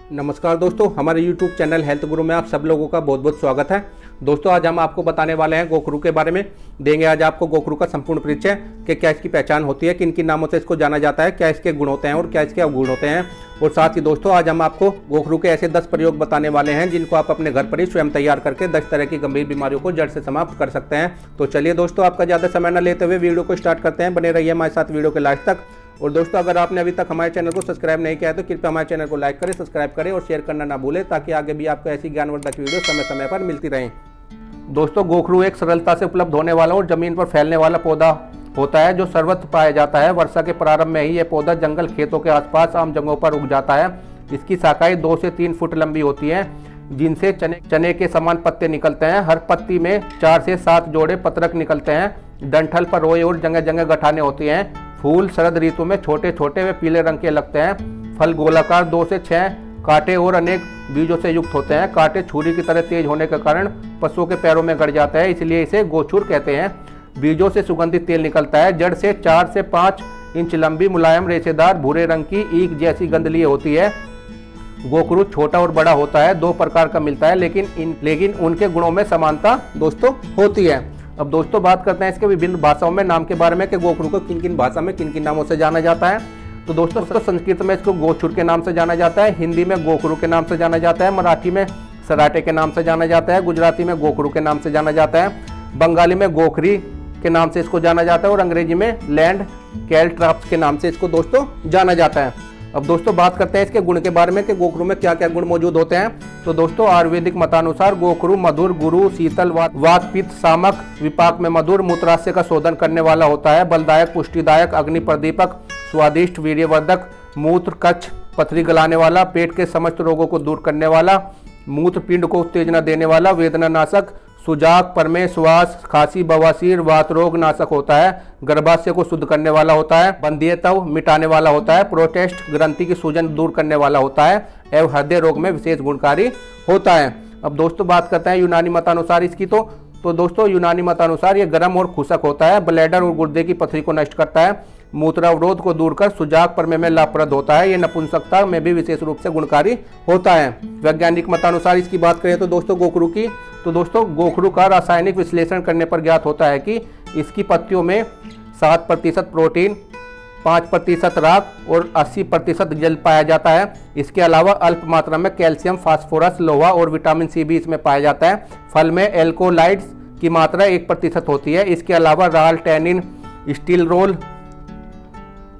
नमस्कार दोस्तों, हमारे YouTube चैनल हेल्थ गुरु में आप सब लोगों का बहुत बहुत स्वागत है। दोस्तों आज हम आपको बताने वाले हैं गोखरू के बारे में। देंगे आज आपको गोखरू का संपूर्ण परिचय कि क्या इसकी पहचान होती है, किन किन नामों से इसको जाना जाता है, क्या इसके गुण होते हैं और क्या इसके अवगुण होते हैं। और साथ ही दोस्तों आज हम आपको गोखरू के ऐसे 10 प्रयोग बताने वाले हैं जिनको आप अपने घर पर ही स्वयं तैयार करके 10 तरह की गंभीर बीमारियों को जड़ से समाप्त कर सकते हैं। तो चलिए दोस्तों आपका ज़्यादा समय न लेते हुए वीडियो को स्टार्ट करते हैं। बने रहिए हमारे साथ वीडियो के लास्ट तक। और दोस्तों अगर आपने अभी तक हमारे चैनल को सब्सक्राइब नहीं किया है तो कृपया हमारे चैनल को लाइक करें, सब्सक्राइब करें और शेयर करना ना भूलें ताकि आगे भी आपको ऐसी ज्ञानवर्धक वीडियो समय समय पर मिलती रहें। दोस्तों गोखरू एक सरलता से उपलब्ध होने वाला और जमीन पर फैलने वाला पौधा होता है जो सर्वत्र पाया जाता है। वर्षा के प्रारंभ में ही यह पौधा जंगल खेतों के आसपास आम जगहों पर उग जाता है। इसकी शाखाएं 2 से 3 फुट लंबी होती हैं जिनसे चने के समान पत्ते निकलते हैं। हर पत्ती में 4 से 7 जोड़े पत्रक निकलते हैं। डंठल पर रोए और जगह जगह गठाने होती हैं। फूल शरद ऋतु में छोटे छोटे व पीले रंग के लगते हैं। फल गोलाकार 2 से 6 कांटे और अनेक बीजों से युक्त होते हैं। कांटे छुरी की तरह तेज होने के कारण पशुओं के पैरों में गड़ जाता है, इसलिए इसे गोछुर कहते हैं। बीजों से सुगंधित तेल निकलता है। जड़ से 4 से 5 इंच लंबी मुलायम रेशेदार भूरे रंग की ईख जैसी गंध लिए होती है। गोखरू छोटा और बड़ा होता है, 2 प्रकार का मिलता है लेकिन उनके गुणों में समानता दोस्तों होती है। अब दोस्तों बात करते हैं इसके विभिन्न भाषाओं में नाम के बारे में कि गोखरू को किन किन भाषा में किन किन नामों से जाना जाता है। तो दोस्तों संस्कृत में इसको गोछुर के नाम से जाना जाता है, हिंदी में गोखरू के नाम से जाना जाता है, मराठी में सराटे के नाम से जाना जाता है, गुजराती में गोखरू के नाम से जाना जाता है, बंगाली में गोखरी के नाम से इसको जाना जाता है और अंग्रेजी में लैंड कैलट्रॉप्स के नाम से इसको दोस्तों जाना जाता है। अब दोस्तों बात करते हैं इसके गुण के बारे में कि गोखरू में क्या क्या गुण मौजूद होते हैं। तो दोस्तों आयुर्वेदिक मतानुसार गोखरू मधुर, गुरु, शीतल, वात पित्त सामक, विपाक में मधुर, मूत्राशय का शोधन करने वाला होता है, बलदायक, पुष्टिदायक, अग्नि प्रदीपक, स्वादिष्ट, वीर्यवर्धक, मूत्र कच्छ, पथरी गलाने वाला, पेट के समस्त रोगों को दूर करने वाला, मूत्र पिंड को उत्तेजना देने वाला, वेदना नाशक, सुजाक, परमे, श्वास, खांसी, बवासीर, वात रोग नाशक होता है, गर्भाशय को शुद्ध करने वाला होता है, बंधियतव मिटाने वाला होता है, प्रोटेस्ट ग्रंथि की सूजन दूर करने वाला होता है एवं हृदय रोग में विशेष गुणकारी होता है। अब दोस्तों बात करते हैं यूनानी मतानुसार इसकी तो दोस्तों यूनानी मतानुसार ये गर्म और खुशक होता है, ब्लैडर और गुर्दे की पथरी को नष्ट करता है, मूत्रावरोध को दूर कर सुजाक परमे में लाभप्रद होता है, ये नपुंसकता में भी विशेष रूप से गुणकारी होता है। वैज्ञानिक मतानुसार इसकी बात करें तो दोस्तों गोखरू की तो दोस्तों गोखरू का रासायनिक विश्लेषण करने पर ज्ञात होता है कि इसकी पत्तियों में 7% प्रोटीन, 5% राख और 80% जल पाया जाता है। इसके अलावा अल्प मात्रा में कैल्शियम, फास्फोरस, लोहा और विटामिन सी भी इसमें पाया जाता है। फल में एल्कोलाइड्स की मात्रा 1% होती है। इसके अलावा राल, टैनिन, स्टीलरोल,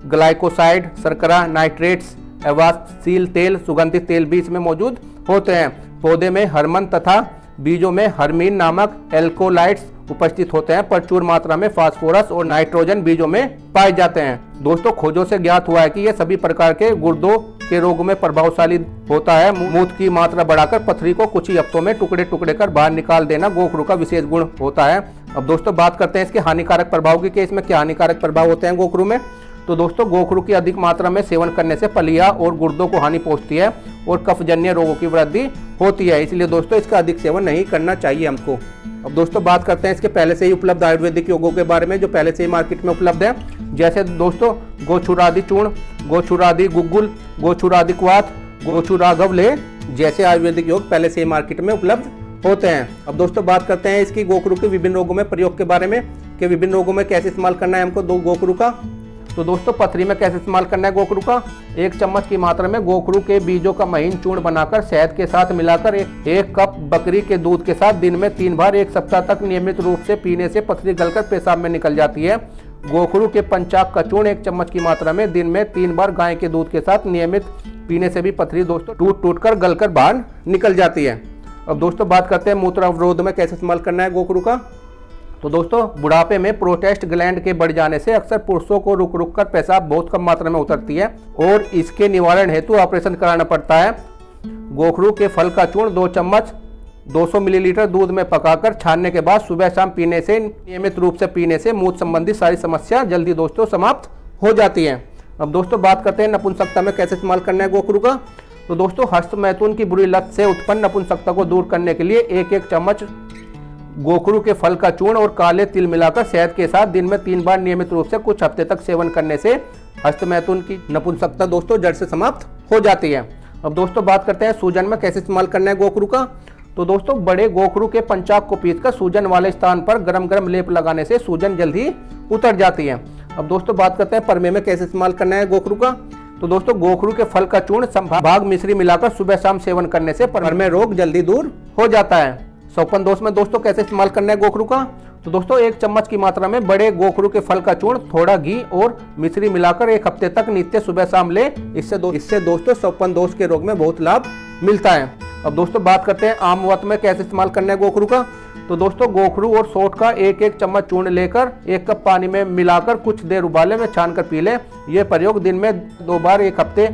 ग्लाइकोसाइड, शर्करा, नाइट्रेट्स, एवासील तेल, सुगंधित तेल भी इसमें मौजूद होते हैं। पौधे में हर्मन तथा बीजों में हर्मीन नामक एल्कोलाइड्स उपस्थित होते हैं। प्रचुर मात्रा में फास्फोरस और नाइट्रोजन बीजों में पाए जाते हैं। दोस्तों खोजों से ज्ञात हुआ है कि यह सभी प्रकार के गुर्दों के रोगों में प्रभावशाली होता है। मूत्र की मात्रा बढ़ाकर पथरी को कुछ ही हफ्तों में टुकड़े टुकड़े कर बाहर निकाल देना गोखरू का विशेष गुण होता है। अब दोस्तों बात करते हैं इसके हानिकारक प्रभाव की कि इसमें क्या हानिकारक प्रभाव होते हैं गोखरू में। तो दोस्तों गोखरू की अधिक मात्रा में सेवन करने से पलिया और गुर्दों को हानि पहुंचती है और कफजन्य रोगों की वृद्धि होती है, इसलिए दोस्तों इसका अधिक सेवन नहीं करना चाहिए हमको। अब दोस्तों बात करते हैं इसके पहले से ही उपलब्ध आयुर्वेदिक योगों के बारे में जो पहले से ही मार्केट में उपलब्ध है। जैसे दोस्तों गोछुरादि चूर्ण, गोछुरादि गुग्गुल, गोछुरादि क्वाथ, गोछुराघवले जैसे आयुर्वेदिक योग पहले से ही मार्केट में उपलब्ध होते हैं। अब दोस्तों बात करते हैं इसकी गोखरू के विभिन्न रोगों में प्रयोग के बारे में कि विभिन्न रोगों में कैसे इस्तेमाल करना है हमको गोखरू का। तो दोस्तों पथरी में कैसे इस्तेमाल करना है गोखरू का। 1 चम्मच की मात्रा में गोखरू के बीजों का महीन चूर्ण बनाकर शहद के साथ मिलाकर 1 कप बकरी के दूध के साथ दिन में 3 बार 1 सप्ताह तक नियमित रूप से पीने से पथरी गलकर पेशाब में निकल जाती है। गोखरू के पंचाक का चूर्ण 1 चम्मच की मात्रा में दिन में 3 बार गाय के दूध के साथ नियमित पीने से भी पथरी दोस्तों टूट कर गलकर बाहर निकल जाती है। अब दोस्तों बात करते हैं मूत्र अवरोध में कैसे इस्तेमाल करना है गोखरू का। तो दोस्तों बुढ़ापे में प्रोस्टेट ग्लैंड के बढ़ जाने से अक्सर पुरुषों को रुक रुक कर पेशाब बहुत कम मात्रा में उतरती है और इसके निवारण हेतु ऑपरेशन कराना पड़ता है। गोखरू के फल का चूर्ण 2 चम्मच 200 मिलीलीटर दूध में पकाकर छानने के बाद सुबह शाम पीने से नियमित रूप से पीने से मूत्र संबंधी सारी समस्या जल्दी दोस्तों समाप्त हो जाती है। अब दोस्तों बात करते हैं नपुंसकता में कैसे इस्तेमाल करना है गोखरू का। तो दोस्तों हस्त मैथुन की बुरी लत से उत्पन्न नपुंसकता को दूर करने के लिए 1-1 चम्मच गोखरू के फल का चूर्ण और काले तिल मिलाकर शहद के साथ दिन में 3 बार नियमित रूप से कुछ हफ्ते तक सेवन करने से हस्तमैथुन की नपुंसकता दोस्तों जड़ से समाप्त हो जाती है। अब दोस्तों बात करते हैं सूजन में कैसे इस्तेमाल करना है गोखरू का। तो दोस्तों बड़े गोखरू के पंचाक को पीसकर सूजन वाले स्थान पर गरम गरम लेप लगाने से सूजन जल्दी उतर जाती है। अब दोस्तों बात करते हैं परमे में कैसे इस्तेमाल करना है गोखरू का। तो दोस्तों गोखरू के फल का चूर्ण संभाग मिश्री मिलाकर सुबह शाम सेवन करने से परमे रोग जल्दी दूर हो जाता है। शौपन दोष में दोस्तों कैसे इस्तेमाल करना है गोखरू का। तो दोस्तों 1 चम्मच की मात्रा में बड़े गोखरू के फल का चूर्ण थोड़ा घी और मिश्री मिलाकर 1 हफ्ते तक नित्य सुबह शाम ले। इससे दोस्तों शौपन दोष के रोग में बहुत लाभ मिलता है। अब दोस्तों बात करते हैं आमवत में कैसे इस्तेमाल करना है गोखरू का। तो दोस्तों गोखरू और सोंठ का 1-1 चम्मच चूर्ण लेकर 1 कप पानी में मिलाकर कुछ देर उबाले में छानकर पी लें। यह प्रयोग दिन में 2 बार 1 हफ्ते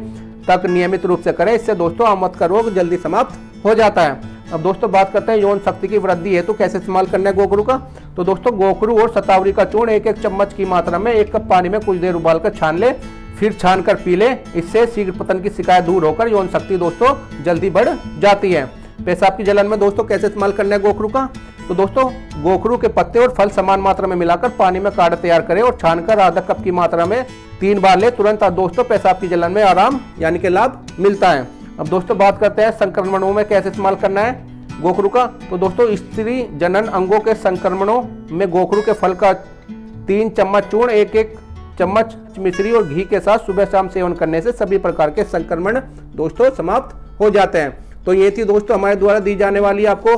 तक नियमित रूप से करें। इससे दोस्तों आमवत का रोग जल्दी समाप्त हो जाता है। अब दोस्तों बात करते हैं यौन शक्ति की वृद्धि हेतु कैसे इस्तेमाल करना है गोखरू का। तो दोस्तों गोखरू और शतावरी का चूर्ण 1-1 चम्मच की मात्रा में 1 कप पानी में कुछ देर उबालकर छान ले, फिर छान कर पी ले। इससे शीघ्र पतन की शिकायत दूर होकर यौन शक्ति दोस्तों जल्दी बढ़ जाती है। पेशाब की जलन में दोस्तों कैसे इस्तेमाल करना है गोखरू का। तो दोस्तों गोखरू के पत्ते और फल समान मात्रा में मिलाकर पानी में काढ़ा तैयार करें और छानकर आधा कप की मात्रा में 3 बार ले। तुरंत दोस्तों पेशाब की जलन में आराम यानी कि लाभ मिलता है। अब दोस्तों बात करते हैं संक्रमणों में कैसे इस्तेमाल करना है गोखरू का। तो दोस्तों स्त्री जनन अंगों के संक्रमणों में गोखरू के फल का 3 चम्मच चूर्ण 1-1 चम्मच मिश्री और घी के साथ सुबह शाम सेवन करने से सभी प्रकार के संक्रमण दोस्तों समाप्त हो जाते हैं। तो ये थी दोस्तों हमारे द्वारा दी जाने वाली आपको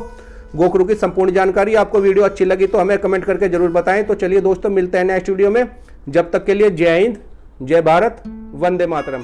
गोखरू की संपूर्ण जानकारी। आपको वीडियो अच्छी लगी तो हमें कमेंट करके जरूर बताएं। तो चलिए दोस्तों मिलते हैं नेक्स्ट वीडियो में। जब तक के लिए जय हिंद, जय भारत, वंदे मातरम।